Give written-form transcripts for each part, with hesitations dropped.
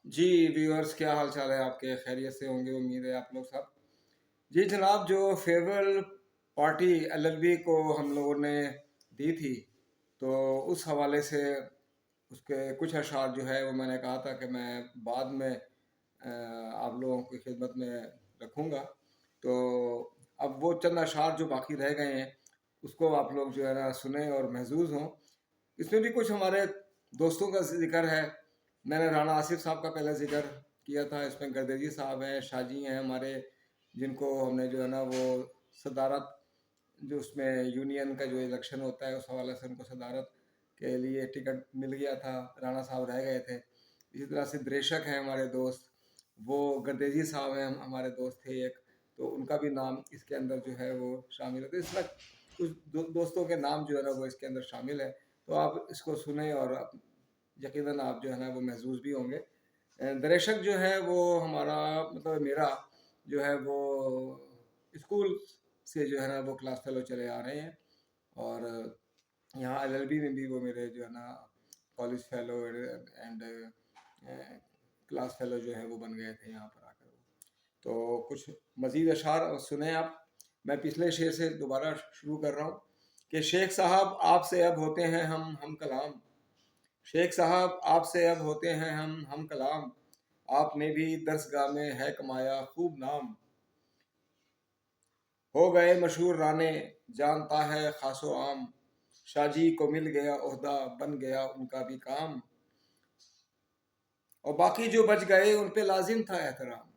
जी viewers, क्या हाल चाल है आपके? खैरियत से होंगे, उम्मीद है आप लोग सब। जी जनाब, जो फेयरवेल पार्टी एलएलबी को हम लोगों ने दी थी, तो उस हवाले से उसके कुछ अशार जो है वो मैंने कहा था कि मैं बाद में आप लोगों की खिदमत में रखूँगा। तो अब वो चंद अशार जो बाकी रह गए हैं उसको आप लोग जो है ना सुने और महजूज हों। इसमें भी कुछ हमारे दोस्तों का जिक्र है। मैंने राणा आसिफ साहब का पहले जिक्र किया था, इसमें गर्देजी साहब हैं, शाहजी हैं हमारे, जिनको हमने जो है ना वो सदारत, जो उसमें यूनियन का जो इलेक्शन होता है उस हवाले से उनको सदारत के लिए टिकट मिल गया था, राणा साहब रह गए थे। इसी तरह से द्रेशक हैं हमारे दोस्त, वो गर्देजी साहब हैं हमारे दोस्त थे एक, तो उनका भी नाम इसके अंदर जो है वो शामिल है। तो इस तरह कुछ दोस्तों के नाम जो है ना वो इसके अंदर शामिल है। तो आप इसको सुने और यकीनन आप जो है ना वो महजूज भी होंगे। दरेशक जो है वो हमारा, मतलब मेरा जो है वो स्कूल से जो है ना वो क्लास फेलो चले आ रहे हैं, और यहाँ एलएलबी में भी वो मेरे जो है ना college fellow and class fellow जो है वो बन गए थे यहाँ पर आकर। तो कुछ मज़ीद अशार सुने आप। मैं पिछले शेर से दोबारा शुरू कर रहा हूँ कि शेख साहब आपसे अब होते हैं हम कलाम। शेख साहब आपसे अब होते हैं हम कलाम। आपने भी दरसगाह में है कमाया खूब नाम। हो गए मशहूर राने जानता है खासो आम। शाहजी को मिल गया ओहदा बन गया उनका भी काम। और बाकी जो बच गए उन पे लाजिम था एहतराम।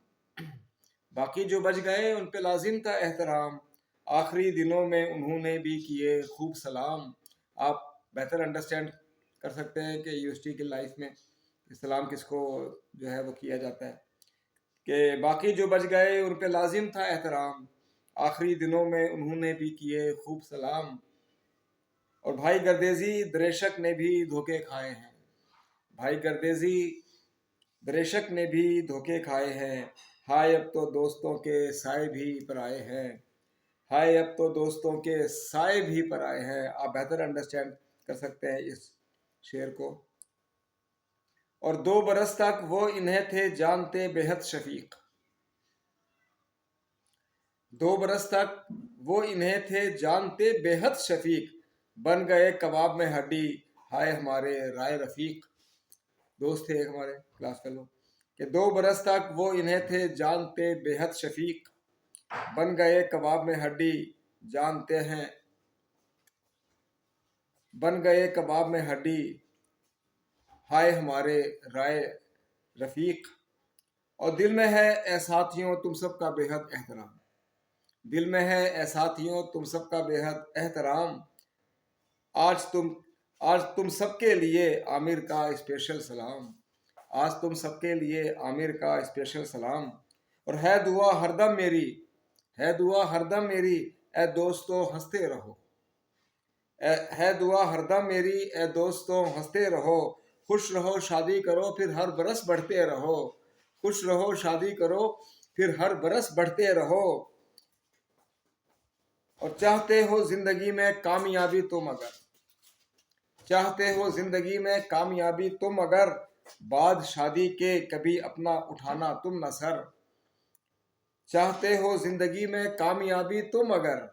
बाकी जो बच गए उन पे लाजिम था एहतराम। आखिरी दिनों में उन्होंने भी किए खूब सलाम। आप बेहतर अंडरस्टैंड कर सकते हैं कि यूनिवर्सिटी की लाइफ में सलाम किसको जो है वो किया जाता है, कि बाकी जो बच गए उन पे लाजिम था एहतराम। आखिरी दिनों में उन्होंने भी किए खूब सलाम। और भाई गर्देजी दरेशक ने भी धोखे खाए हैं। भाई गर्देजी दरेशक ने भी धोखे खाए हैं। हाय अब तो दोस्तों के साए भी पर आए हैं। हाय अब तो दोस्तों के साए भी पर आए हैं। आप बेहतर अंडरस्टैंड कर सकते हैं इस शेर को। और 2 बरस तक वो इन्हें थे जानते बेहद शफीक। 2 बरस तक वो इन्हें थे जानते बेहद शफीक। बन गए कबाब में हड्डी हाय हमारे राय रफीक। दोस्त थे एक हमारे क्लास फेलो, कि 2 बरस तक वो इन्हें थे जानते बेहद शफीक। बन गए कबाब में हड्डी जानते हैं, बन गए कबाब में हड्डी हाय हमारे राय रफीक। और दिल में है ए साथियों तुम सबका बेहद एहतराम। दिल में है ए साथियों तुम सबका बेहद एहतराम। आज तुम आज तुम सबके लिए आमिर का स्पेशल सलाम। आज तुम सबके लिए आमिर का स्पेशल सलाम। और है दुआ हरदम मेरी, है दुआ हरदम मेरी, ए दोस्तों हंसते रहो। है दुआ हरदम मेरी, ए दोस्तों हंसते रहो। खुश रहो शादी करो फिर हर बरस बढ़ते रहो। खुश रहो शादी करो फिर हर बरस बढ़ते रहो। और चाहते हो जिंदगी में कामयाबी तुम अगर, चाहते हो जिंदगी में कामयाबी तुम अगर, बाद शादी के कभी अपना उठाना तुम न सर। चाहते हो जिंदगी में कामयाबी तुम अगर,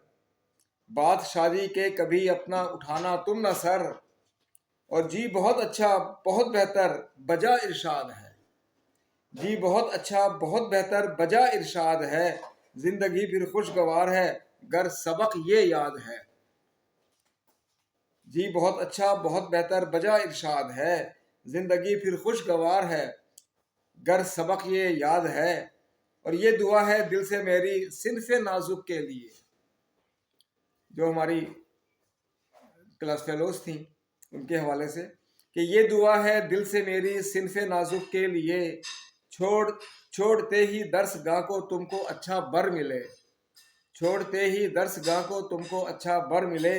बाद शादी के कभी अपना उठाना तुम न सर। और जी बहुत अच्छा बहुत बेहतर बजा इरशाद है। जी बहुत अच्छा बहुत बेहतर बजा इरशाद है। जिंदगी फिर खुशगवार है गर सबक ये याद है। जी बहुत अच्छा बहुत बेहतर बजा इरशाद है। जिंदगी फिर खुशगवार है गर सबक ये याद है। और ये दुआ है दिल से मेरी सिनफे नाजुक के लिए, जो हमारी क्लास फेलोज थी उनके हवाले से, कि ये दुआ है दिल से मेरी सिनफे नाजुक के लिए। छोड़ छोड़ते ही दर्स गाह को तुमको अच्छा बर मिले। छोड़ते ही दर्स गाह को तुमको अच्छा बर मिले।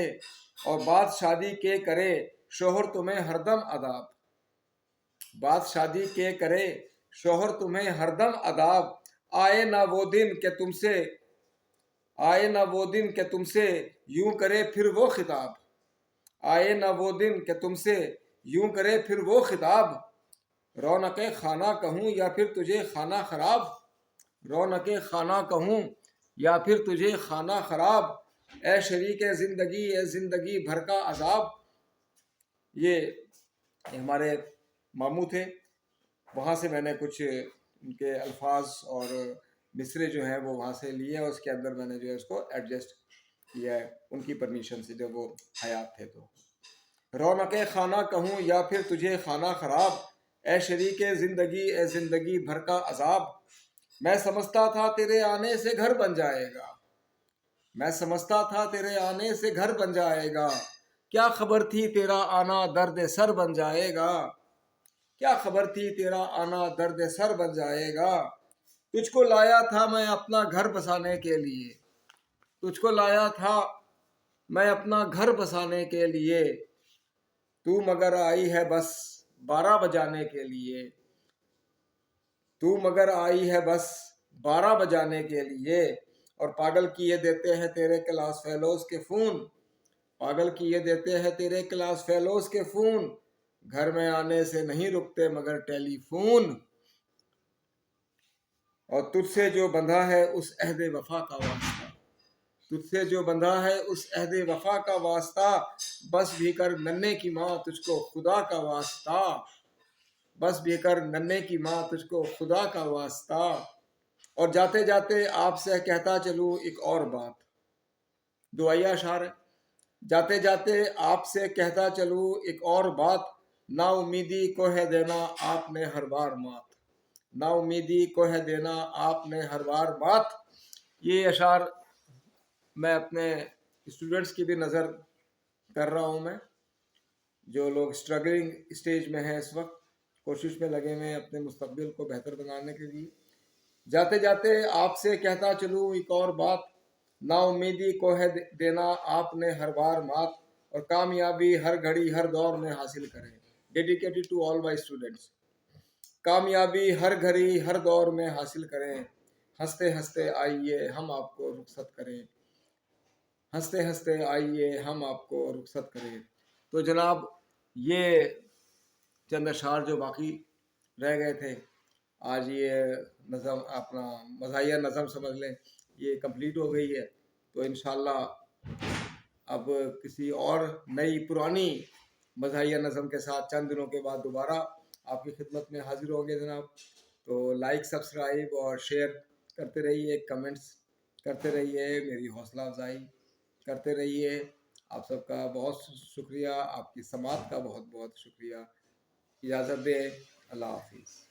और बात शादी के करे शोहर तुम्हें हरदम अदाब। बात शादी के करे शोहर तुम्हें हरदम अदाब। आए ना वो दिन के तुमसे, आए ना वो दिन के तुमसे यूं करे फिर वो खिताब। आए ना वो दिन के तुमसे यूं करे फिर वो खिताब। रौनक खाना कहूँ या फिर तुझे खाना खराब, रौनक खाना कहूँ या फिर तुझे खाना खराब, ए शरीक ज़िंदगी ए ज़िंदगी भर का अजाब। ये हमारे मामू थे, वहाँ से मैंने कुछ उनके अल्फाज और मिसरे जो हैं वो वहाँ से लिए और उसके अंदर मैंने जो है उसको एडजस्ट किया है उनकी परमिशन से जब वो हयात थे। तो रौनक खाना कहूँ या फिर तुझे खाना खराब, ए शरीक ज़िंदगी ए ज़िंदगी भर का अजाब। मैं समझता था तेरे आने से घर बन जाएगा, मैं समझता था तेरे आने से घर बन जाएगा, क्या खबर थी तेरा आना दर्द सर बन जाएगा, क्या खबर थी तेरा आना दर्द सर बन जाएगा। तुझको लाया था मैं अपना घर बसाने के लिए, तुझको लाया था मैं अपना घर बसाने के लिए, तू मगर आई है बस 12 बजाने के लिए, तू मगर आई है बस 12 बजाने के लिए। और पागल किए देते हैं तेरे क्लास फेलोज के फ़ोन, पागल किए देते हैं तेरे क्लास फेलोज के फ़ोन, घर में आने से नहीं रुकते मगर टेलीफोन। और तुझसे जो बंधा है उस अहद वफा का वास्ता, तुझसे जो बंधा है उस अहद वफा का वास्ता, बस भी कर नन्हे की माँ तुझको खुदा का वास्ता, बस भी कर नन्हे की माँ तुझको खुदा का वास्ता। और जाते जाते आपसे कहता चलूँ एक और बात, दुआया अशार है। जाते जाते आपसे कहता चलूँ एक और बात, ना उम्मीदी को है देना आपने हर बार मात, ना उम्मीदी को है देना आपने हर बार बात। ये अशार मैं अपने स्टूडेंट्स की भी नज़र कर रहा हूँ, मैं जो लोग स्ट्रगलिंग स्टेज में हैं इस वक्त, कोशिश में लगे हुए हैं अपने मुस्तकबिल को बेहतर बनाने के लिए। जाते जाते आपसे कहता चलूँ एक और बात, ना उम्मीदी को है देना आपने हर बार मात, और कामयाबी हर घड़ी हर दौर में हासिल करें। Dedicated to all my students. कामयाबी हर घड़ी हर दौर में हासिल करें, हंसते हंसते आइए हम आपको रुखसत करें, हंसते हंसते आइए हम आपको रुखसत करें। तो जनाब ये चंद अशार जो बाकी रह गए थे, आज ये नज़म अपना मज़ाहिया नज़म समझ लें ये कंप्लीट हो गई है। तो इंशाल्लाह अब किसी और नई पुरानी मज़ाहिया नज़म के साथ चंद दिनों के बाद दोबारा आपकी खिदमत में हाजिर होंगे जनाब। तो लाइक सब्सक्राइब और शेयर करते रहिए, कमेंट्स करते रहिए, मेरी हौसला अफजाई करते रहिए। आप सबका बहुत शुक्रिया, आपकी समात का बहुत बहुत शुक्रिया। इजाज़त दें, अल्लाह हाफिज़।